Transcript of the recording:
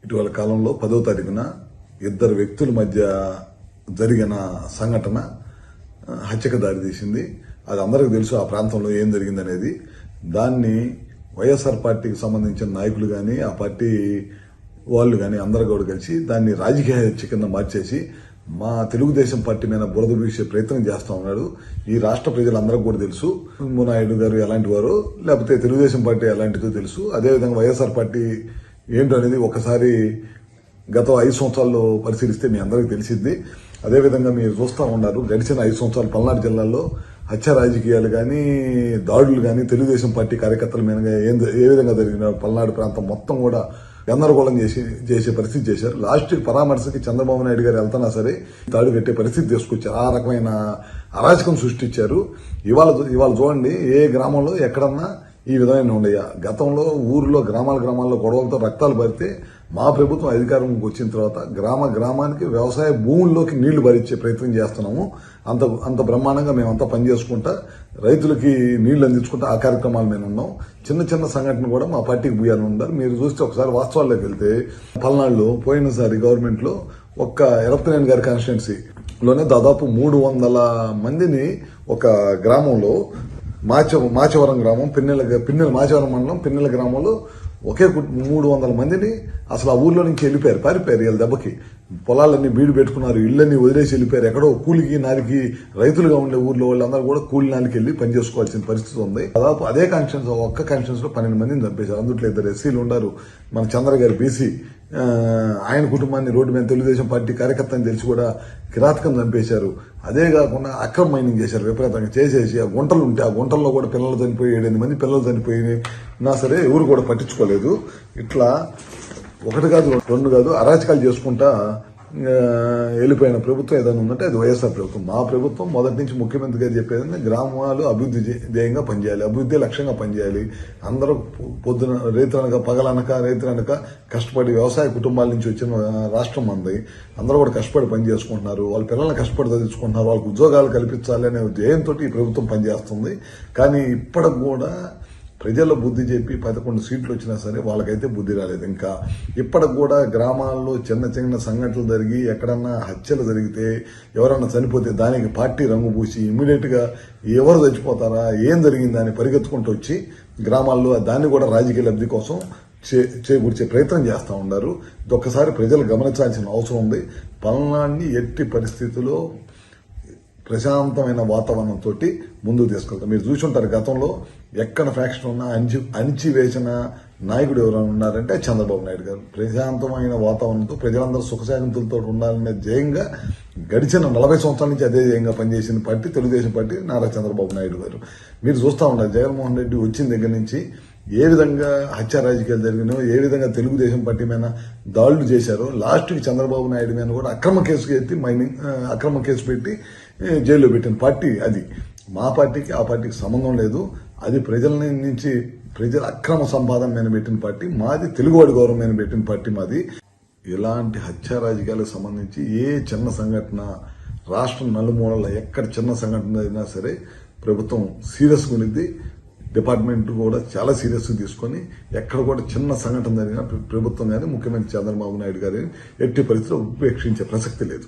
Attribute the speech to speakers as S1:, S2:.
S1: ఇటీవల కాలంలో 10వ తారీఖున ఇద్దరు వ్యక్తుల మధ్య జరిగిన సంఘటన హత్యకు దారితీసింది. అది అందరికీ తెలుసు ఆ ప్రాంతంలో ఏం జరిగిందనేది. దాన్ని వైఎస్ఆర్ పార్టీకి సంబంధించిన నాయకులు కానీ ఆ పార్టీ వాళ్ళు కానీ అందరూ కూడా కలిసి దాన్ని రాజకీయ హత్య కింద మార్చేసి మా తెలుగుదేశం పార్టీ మీద బురద వీసే ప్రయత్నం చేస్తా ఉన్నాడు. ఈ రాష్ట్ర ప్రజలందరికీ కూడా తెలుసు నాయుడు గారు ఎలాంటి వారు, లేకపోతే తెలుగుదేశం పార్టీ ఎలాంటిదో తెలుసు. అదేవిధంగా వైఎస్ఆర్ పార్టీ ఏంటో అనేది ఒకసారి గత 5 సంవత్సరాల్లో పరిశీలిస్తే మీ అందరికీ తెలిసింది. అదేవిధంగా మీరు చూస్తూ ఉన్నారు గడిచిన 5 సంవత్సరాలు పల్నాడు జిల్లాలో హత్య రాజకీయాలు కానీ దాడులు కానీ తెలుగుదేశం పార్టీ కార్యకర్తల మీద ఏ విధంగా జరిగిన పల్నాడు ప్రాంతం మొత్తం కూడా గందరగోళం చేసే పరిస్థితి చేశారు. లాస్ట్ పరామర్శకి చంద్రబాబు నాయుడు గారు వెళ్తున్నా సరే తాడు కట్టే పరిస్థితి తీసుకొచ్చారు. ఆ రకమైన అరాచకం సృష్టించారు. ఇవాళ చూడండి, ఏ గ్రామంలో ఎక్కడన్నా ఈ విధమైన ఉండయా? గతంలో ఊర్లో గ్రామాల్లో గొడవలతో రక్తాలు పడితే మా ప్రభుత్వం అధికారంలోకి వచ్చిన తర్వాత గ్రామానికి వ్యవసాయ భూముల్లోకి నీళ్లు భరించే ప్రయత్నం చేస్తున్నాము. అంత బ్రహ్మాండంగా మేమంతా పనిచేసుకుంటా రైతులకి నీళ్లు అందించుకుంటా ఆ కార్యక్రమాలు మేము ఉన్నాం. చిన్న సంఘటన కూడా మా పార్టీకి భూయాలని ఉన్నారు. మీరు చూస్తే ఒకసారి వాస్తవాల్లోకి వెళ్తే పల్నాడులో పోయినసారి గవర్నమెంట్ లో ఒక్క ఎరపతినేని గారి కాన్స్టిట్యున్సీలోనే దాదాపు 300 మందిని ఒక గ్రామంలో మాచవరం గ్రామం పిన్నెల మాచవరం మండలం పిన్నెల గ్రామంలో ఒకే 300 మందిని అసలు ఆ ఊర్లో నుంచి పారిపోయారు. వీళ్ళ దెబ్బకి పొలాలన్నీ బీడు పెట్టుకున్నారు, ఇళ్లన్నీ వదిలేసి వెళ్ళిపోయారు. ఎక్కడో కూలికి నాలికి రైతులుగా ఉండే ఊర్లో వాళ్ళందరూ కూడా కూలి నాలికి వెళ్లి పనిచేసుకోవాల్సిన పరిస్థితి ఉంది. దాదాపు అదే ఒక్క కాన్స్టిట్యున్సీ లో 12 మందిని చంపేశారు. అందుట్లో 2 ఎస్సీలు ఉన్నారు. మన చంద్ర గారి బీసీ, ఆయన కుటుంబాన్ని రోడ్డు మీద తెలుగుదేశం పార్టీ కార్యకర్త అని తెలిసి కూడా కిరాతకం చంపేశారు. అదే కాకుండా అక్రమ మైనింగ్ చేశారు. విపరీతంగా చేసేసి ఆ గుంటలు ఉంటే ఆ గుంటల్లో కూడా పిల్లలు చనిపోయి 7-8 మంది పిల్లలు చనిపోయినా సరే ఎవరు కూడా పట్టించుకోలేదు. ఇట్లా 1 కాదు 2 కాదు అరాచకాలు చేసుకుంటా వెళ్ళిపోయిన ప్రభుత్వం ఏదైనా ఉందంటే అది వైఎస్ఆర్ ప్రభుత్వం. మా ప్రభుత్వం మొదటి నుంచి ముఖ్యమంత్రి గారు చెప్పేది గ్రామాలు అభివృద్ధి ధ్యేయంగా పనిచేయాలి, అభివృద్ధి లక్ష్యంగా పనిచేయాలి. అందరూ పొద్దున రైతులనక రైతులనక కష్టపడి వ్యవసాయ కుటుంబాల నుంచి వచ్చిన రాష్ట్రం మంది అందరూ కూడా కష్టపడి పని చేసుకుంటున్నారు. వాళ్ళ పిల్లల్ని కష్టపడి చదివించుకుంటున్నారు. వాళ్ళకి ఉద్యోగాలు కల్పించాలి అనే ధ్యేయంతో ఈ ప్రభుత్వం పనిచేస్తుంది. కానీ ఇప్పటికి కూడా ప్రజల బుద్ధి చెప్పి 11 సీట్లు వచ్చినా సరే వాళ్ళకైతే బుద్ధి రాలేదు. ఇంకా ఇప్పటికి కూడా గ్రామాల్లో చిన్న సంఘటనలు జరిగి ఎక్కడన్నా హత్యలు జరిగితే ఎవరన్నా చనిపోతే దానికి పార్టీ రంగు పూసి ఇమ్మీడియట్ గా ఎవరు చచ్చిపోతారా ఏం జరిగిందని పరిగెత్తుకుంటూ వచ్చి గ్రామాల్లో దాన్ని కూడా రాజకీయ లబ్ధి కోసం చేకూర్చే ప్రయత్నం చేస్తూ ఉన్నారు. ఒక్కసారి ప్రజలు గమనించాల్సిన అవసరం ఉంది. పల్నాడుని ఎట్టి పరిస్థితుల్లో ప్రశాంతమైన వాతావరణంతో ముందుకు తీసుకెళ్తాం. మీరు చూసి ఉంటారు గతంలో ఎక్కడ ఫ్యాక్షన్ ఉన్నా అణిచివేసిన నాయకుడు ఎవరైనా ఉన్నారంటే చంద్రబాబు నాయుడు గారు. ప్రశాంతమైన వాతావరణంతో ప్రజలందరూ సుఖశాంతులతో ఉండాలనే ధ్యేయంగా గడిచిన 40 సంవత్సరాల నుంచి అదే ధ్యేయంగా పనిచేసిన పార్టీ తెలుగుదేశం పార్టీ, నారా చంద్రబాబు నాయుడు గారు. మీరు చూస్తూ ఉంటారు జగన్మోహన్ రెడ్డి వచ్చిన దగ్గర నుంచి ఏ విధంగా హత్య రాజకీయాలు జరిగినాయో, ఏ విధంగా తెలుగుదేశం పార్టీ మీద దాడులు చేశారో, లాస్ట్కి చంద్రబాబు నాయుడు మీద కూడా అక్రమ కేసు పెట్టి జైల్లో పెట్టిన పార్టీ అది. మా పార్టీకి ఆ పార్టీకి సంబంధం లేదు. అది ప్రజల అక్రమ సంపాదన మీద పెట్టిన పార్టీ మాది, తెలుగువాడి గౌరవం మీద పెట్టిన పార్టీ మాది. ఇలాంటి హత్య రాజకీయాలకు సంబంధించి ఏ చిన్న సంఘటన రాష్ట్రం నలుమూలల ఎక్కడ చిన్న సంఘటన అయినా సరే ప్రభుత్వం సీరియస్గా ఉంది. డిపార్ట్మెంట్ కూడా చాలా సీరియస్గా తీసుకొని ఎక్కడ కూడా చిన్న సంఘటన జరిగినా ప్రభుత్వం కానీ ముఖ్యమంత్రి చంద్రబాబు నాయుడు గారిని ఎట్టి పరిస్థితుల్లో ఉపేక్షించే ప్రసక్తి లేదు.